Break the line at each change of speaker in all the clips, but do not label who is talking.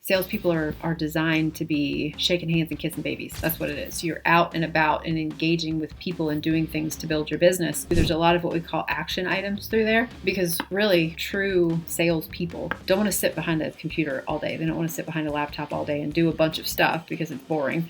Salespeople are designed to be shaking hands and kissing babies. That's what it is. You're out and about and engaging with people and doing things to build your business. There's a lot of what we call action items through there, because really true salespeople don't want to sit behind a computer all day. They don't want to sit behind a laptop all day and do a bunch of stuff because it's boring.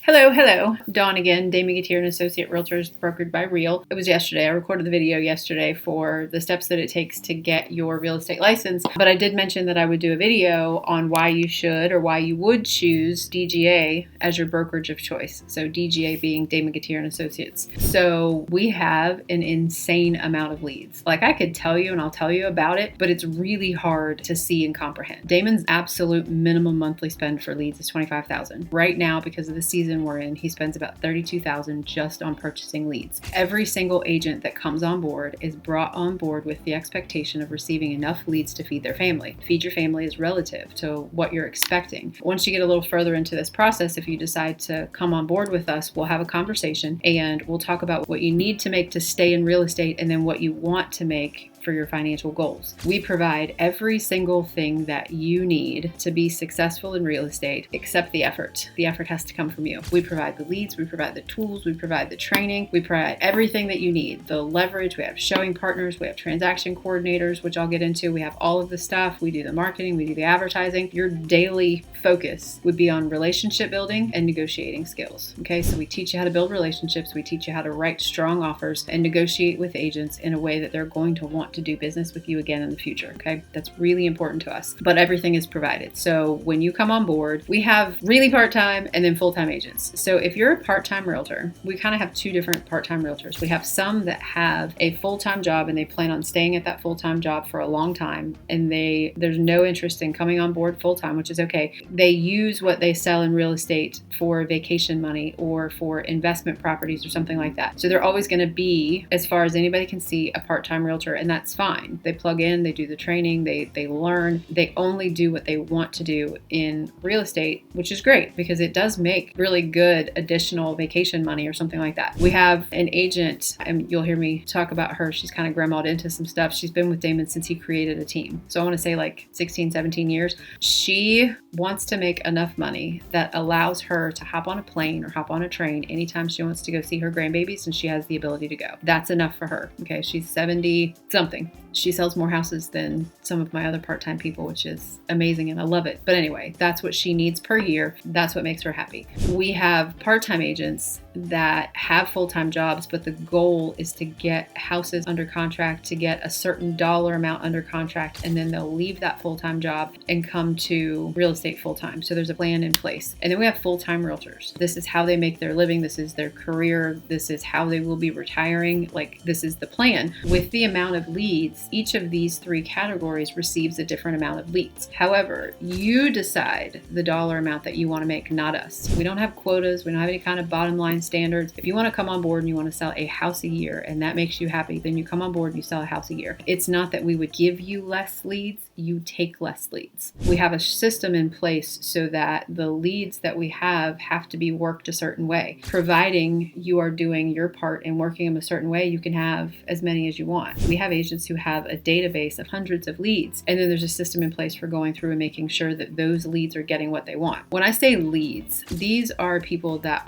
Hello. Dawn again, Damon Gettier and Associate Realtors-Brokered by Real. It was yesterday. I recorded the video yesterday for the steps that it takes to get your real estate license. But I did mention that I would do a video on why you should or why you would choose DGA as your brokerage of choice. So DGA being Damon Gettier and Associates. So we have an insane amount of leads. Like, I could tell you and I'll tell you about it, but it's really hard to see and comprehend. Damon's absolute minimum monthly spend for leads is $25,000. Right now, because of the season we're in, he spends about $32,000 just on purchasing leads. Every single agent that comes on board is brought on board with the expectation of receiving enough leads to feed their family. Feed your family is relative to what you're expecting. Once you get a little further into this process, if you decide to come on board with us, we'll have a conversation and we'll talk about what you need to make to stay in real estate and then what you want to make for your financial goals. We provide every single thing that you need to be successful in real estate except the effort. The effort has to come from you. We provide the leads, we provide the tools, we provide the training, we provide everything that you need. The leverage, we have showing partners, we have transaction coordinators, which I'll get into. We have all of the stuff. We do the marketing, we do the advertising. Your daily focus would be on relationship building and negotiating skills. Okay, so we teach you how to build relationships, we teach you how to write strong offers and negotiate with agents in a way that they're going to want to do business with you again in the future. Okay, that's really important to us, but everything is provided. So when you come on board, we have really part-time and then full-time agents. So if you're a part-time realtor, we kind of have two different part-time realtors. We have some that have a full-time job and they plan on staying at that full-time job for a long time, and there's no interest in coming on board full-time, which is okay. They use what they sell in real estate for vacation money or for investment properties or something like that. So they're always going to be, as far as anybody can see, a part-time realtor, and that's fine. They plug in, they do the training, they learn, they only do what they want to do in real estate, which is great because it does make really good additional vacation money or something like that. We have an agent, and you'll hear me talk about her. She's kind of grandma'd into some stuff. She's been with Damon since he created a team. So I want to say like 16, 17 years. She wants to make enough money that allows her to hop on a plane or hop on a train anytime she wants to go see her grandbabies, and she has the ability to go. That's enough for her. Okay, she's 70 something. She sells more houses than some of my other part-time people, which is amazing and I love it. But anyway, that's what she needs per year. That's what makes her happy. We have part-time agents that have full-time jobs, but the goal is to get houses under contract, to get a certain dollar amount under contract, and then they'll leave that full-time job and come to real estate full-time. So there's a plan in place. And then we have full-time realtors. This is how they make their living. This is their career. This is how they will be retiring. Like, this is the plan. With the amount of leads, each of these three categories receives a different amount of leads. However, you decide the dollar amount that you want to make, not us. We don't have quotas. We don't have any kind of bottom line standards. If you want to come on board and you want to sell a house a year and that makes you happy, then you come on board and you sell a house a year. It's not that we would give you less leads. You take less leads. We have a system in place so that the leads that we have to be worked a certain way. Providing you are doing your part and working them a certain way, you can have as many as you want. We have agents who have a database of hundreds of leads, and then there's a system in place for going through and making sure that those leads are getting what they want. When I say leads, these are people that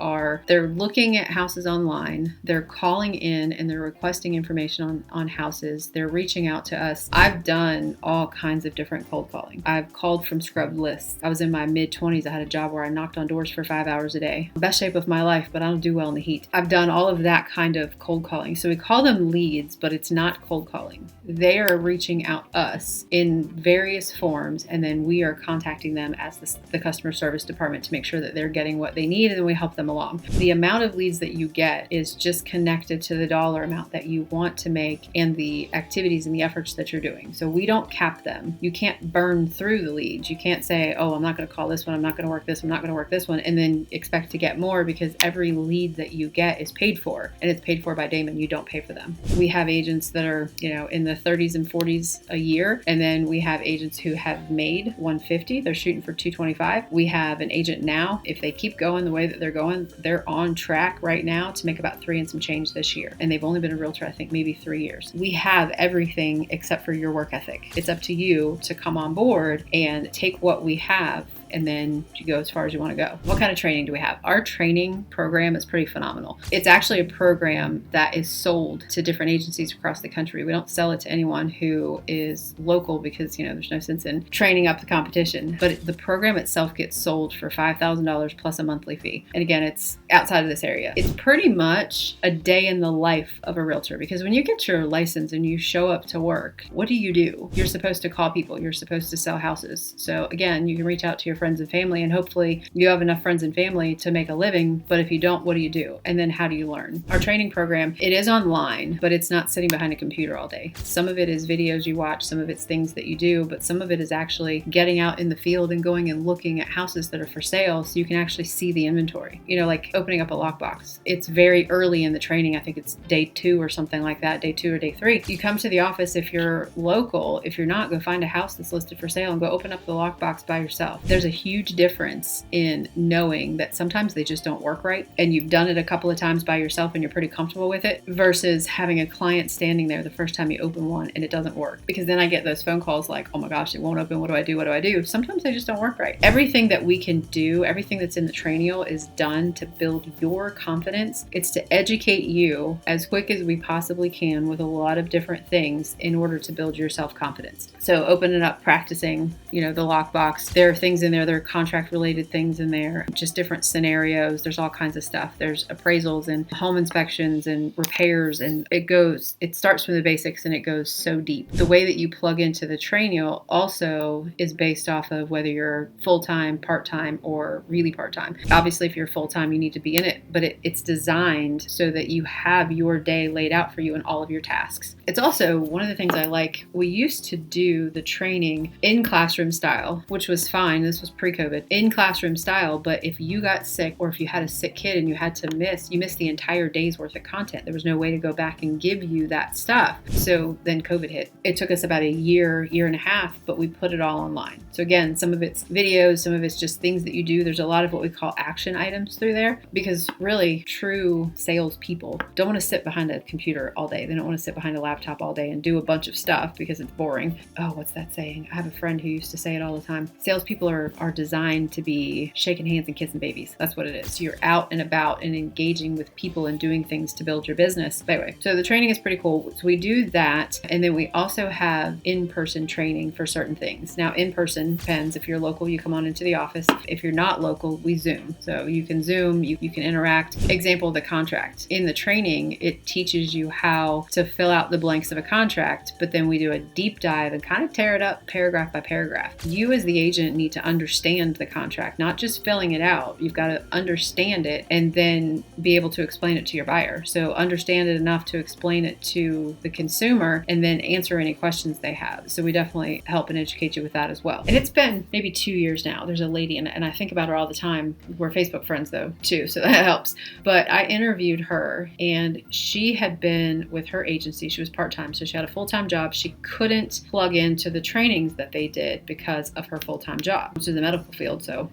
they're looking at houses online, they're calling in and they're requesting information on houses, they're reaching out to us. I've done all kinds of different cold calling. I've called from scrubbed lists. I was in my mid-20s. I had a job where I knocked on doors for 5 hours a day. Best shape of my life, but I don't do well in the heat. I've done all of that kind of cold calling. So we call them leads, but it's not cold calling. They are reaching out us in various forms, and then we are contacting them as the customer service department to make sure that they're getting what they need, and then we help them along. The amount of leads that you get is just connected to the dollar amount that you want to make and the activities and the efforts that you're doing. So we don't cap them. You can't burn through the leads. You can't say, oh, I'm not going to call this one, I'm not going to work this, I'm not going to work this one, and then expect to get more, because every lead that you get is paid for, and it's paid for by Damon. You don't pay for them. We have agents that are, in the 30s and 40s a year, and then we have agents who have made 150. They're shooting for 225. We have an agent now, if they keep going the way that they're going, they're on track right now to make about 3 and some change this year. And they've only been a realtor, I think, maybe 3 years. We have everything except for your work ethic. It's up to you to come on board and take what we have and then you go as far as you want to go. What kind of training do we have? Our training program is pretty phenomenal. It's actually a program that is sold to different agencies across the country. We don't sell it to anyone who is local because, there's no sense in training up the competition. But the program itself gets sold for $5,000 plus a monthly fee. And again, it's outside of this area. It's pretty much a day in the life of a realtor, because when you get your license and you show up to work, what do? You're supposed to call people. You're supposed to sell houses. So again, you can reach out to your friends and family, and hopefully you have enough friends and family to make a living. But if you don't, what do? And then how do you learn? Our training program, it is online, but it's not sitting behind a computer all day. Some of it is videos you watch, some of it's things that you do, but some of it is actually getting out in the field and going and looking at houses that are for sale so you can actually see the inventory. Like opening up a lockbox. It's very early in the training. I think it's day 2 or something like that, day 2 or day 3. You come to the office if you're local. If you're not, go find a house that's listed for sale and go open up the lockbox by yourself. There's a huge difference in knowing that sometimes they just don't work right, and you've done it a couple of times by yourself and you're pretty comfortable with it, versus having a client standing there the first time you open one and it doesn't work. Because then I get those phone calls like, oh my gosh, it won't open. What do I do? What do I do? Sometimes they just don't work right. Everything that we can do, everything that's in the training is done to build your confidence. It's to educate you as quick as we possibly can with a lot of different things in order to build your self-confidence. So opening up, practicing, the lockbox. There are things in there, there are contract related things in there, just different scenarios. There's all kinds of stuff. There's appraisals and home inspections and repairs, and it starts from the basics and it goes so deep. The way that you plug into the training also is based off of whether you're full-time, part-time, or really part-time. Obviously, if you're full-time, you need to be in it, but it's designed so that you have your day laid out for you and all of your tasks. It's also one of the things I like. We used to do the training in classroom style, which was fine. This was pre-COVID, in classroom style. But if you got sick, or if you had a sick kid and you had to miss the entire day's worth of content. There was no way to go back and give you that stuff. So then COVID hit. It took us about a year and a half, but we put it all online. So again, some of it's videos, some of it's just things that you do. There's a lot of what we call action items through there, because really true salespeople don't want to sit behind a computer all day. They don't want to sit behind a laptop all day and do a bunch of stuff because it's boring. Oh, what's that saying? I have a friend who used to say it all the time. Salespeople are designed to be shaking hands and kissing babies. That's what it is. You're out and about and engaging with people and doing things to build your business. But anyway, so the training is pretty cool. So we do that. And then we also have in-person training for certain things. Now, in-person depends. If you're local, you come on into the office. If you're not local, we Zoom. So you can Zoom, you can interact. Example, the contract. In the training, it teaches you how to fill out the blanks of a contract, but then we do a deep dive and kind of tear it up paragraph by paragraph. You as the agent need to understand the contract, not just filling it out. You've got to understand it and then be able to explain it to your buyer. So understand it enough to explain it to the consumer and then answer any questions they have. So we definitely help and educate you with that as well. And it's been maybe 2 years now. There's a lady, and I think about her all the time. We're Facebook friends though too, so that helps. But I interviewed her, and she had been with her agency. She was part-time, so she had a full-time job. She couldn't plug into the trainings that they did because of her full-time job, which is the medical field. So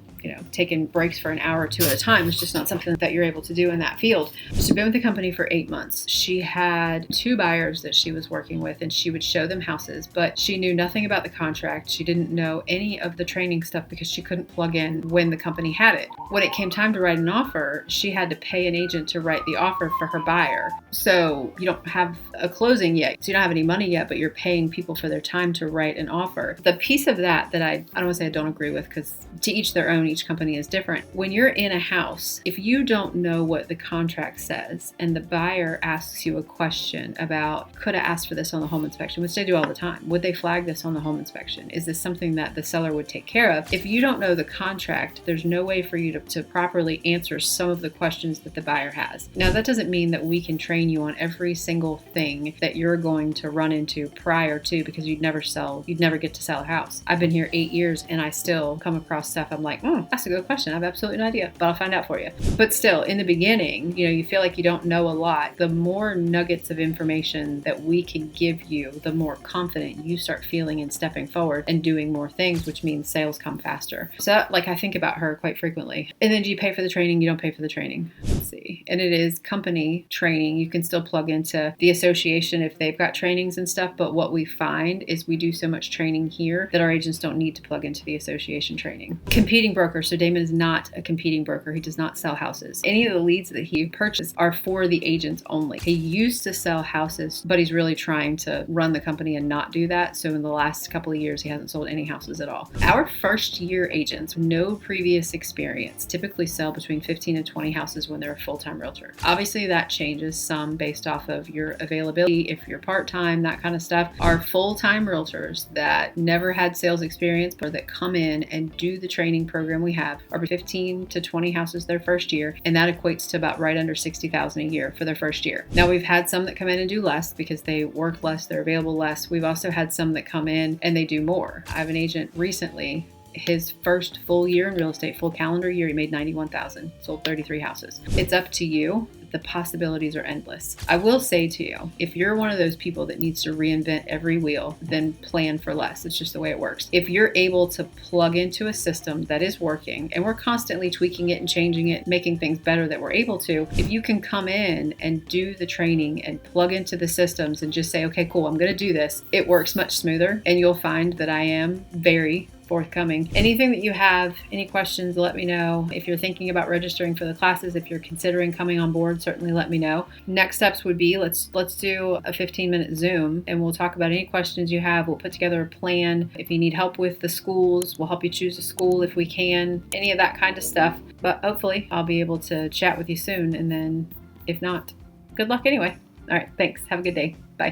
taking breaks for an hour or two at a time is just not something that you're able to do in that field. She'd been with the company for 8 months. She had 2 buyers that she was working with, and she would show them houses, but she knew nothing about the contract. She didn't know any of the training stuff because she couldn't plug in when the company had it. When it came time to write an offer, she had to pay an agent to write the offer for her buyer. So you don't have a closing yet. So you don't have any money yet, but you're paying people for their time to write an offer. The piece of that I don't want to say I don't agree with, because to each their own, each company is different. When you're in a house, if you don't know what the contract says and the buyer asks you a question about, could I ask for this on the home inspection, which they do all the time, would they flag this on the home inspection? Is this something that the seller would take care of? If you don't know the contract, there's no way for you to properly answer some of the questions that the buyer has. Now, that doesn't mean that we can train you on every single thing that you're going to run into prior to, because you'd never get to sell a house. I've been here 8 years and I still come across stuff I'm like, That's a good question. I have absolutely no idea, but I'll find out for you. But still, in the beginning, you feel like you don't know a lot. The more nuggets of information that we can give you, the more confident you start feeling in stepping forward and doing more things, which means sales come faster. So I think about her quite frequently. And then do you pay for the training? You don't pay for the training. Let's see. And it is company training. You can still plug into the association if they've got trainings and stuff. But what we find is we do so much training here that our agents don't need to plug into the association training. Competing broker. So Damon is not a competing broker. He does not sell houses. Any of the leads that he purchased are for the agents only. He used to sell houses, but he's really trying to run the company and not do that. So in the last couple of years, he hasn't sold any houses at all. Our first year agents, no previous experience, typically sell between 15 and 20 houses when they're a full-time realtor. Obviously that changes some based off of your availability, if you're part-time, that kind of stuff. Our full-time realtors that never had sales experience but that come in and do the training program we have are 15 to 20 houses their first year, and that equates to about right under $60,000 a year for their first year. Now we've had some that come in and do less because they work less, they're available less. We've also had some that come in and they do more. I have an agent recently, his first full year in real estate, full calendar year, he made $91,000, sold 33 houses. It's up to you. The possibilities are endless. I will say to you, if you're one of those people that needs to reinvent every wheel, then plan for less. It's just the way it works. If you're able to plug into a system that is working, and we're constantly tweaking it and changing it, making things better that we're able to, if you can come in and do the training and plug into the systems and just say, okay, cool, I'm going to do this, it works much smoother. And you'll find that I am very forthcoming. Anything that you have, any questions, let me know. If you're thinking about registering for the classes, if you're considering coming on board, certainly let me know. Next steps would be let's do a 15-minute Zoom and we'll talk about any questions you have. We'll put together a plan. If you need help with the schools, we'll help you choose a school if we can, any of that kind of stuff. But hopefully I'll be able to chat with you soon. And then if not, good luck anyway. All right, thanks. Have a good day. Bye.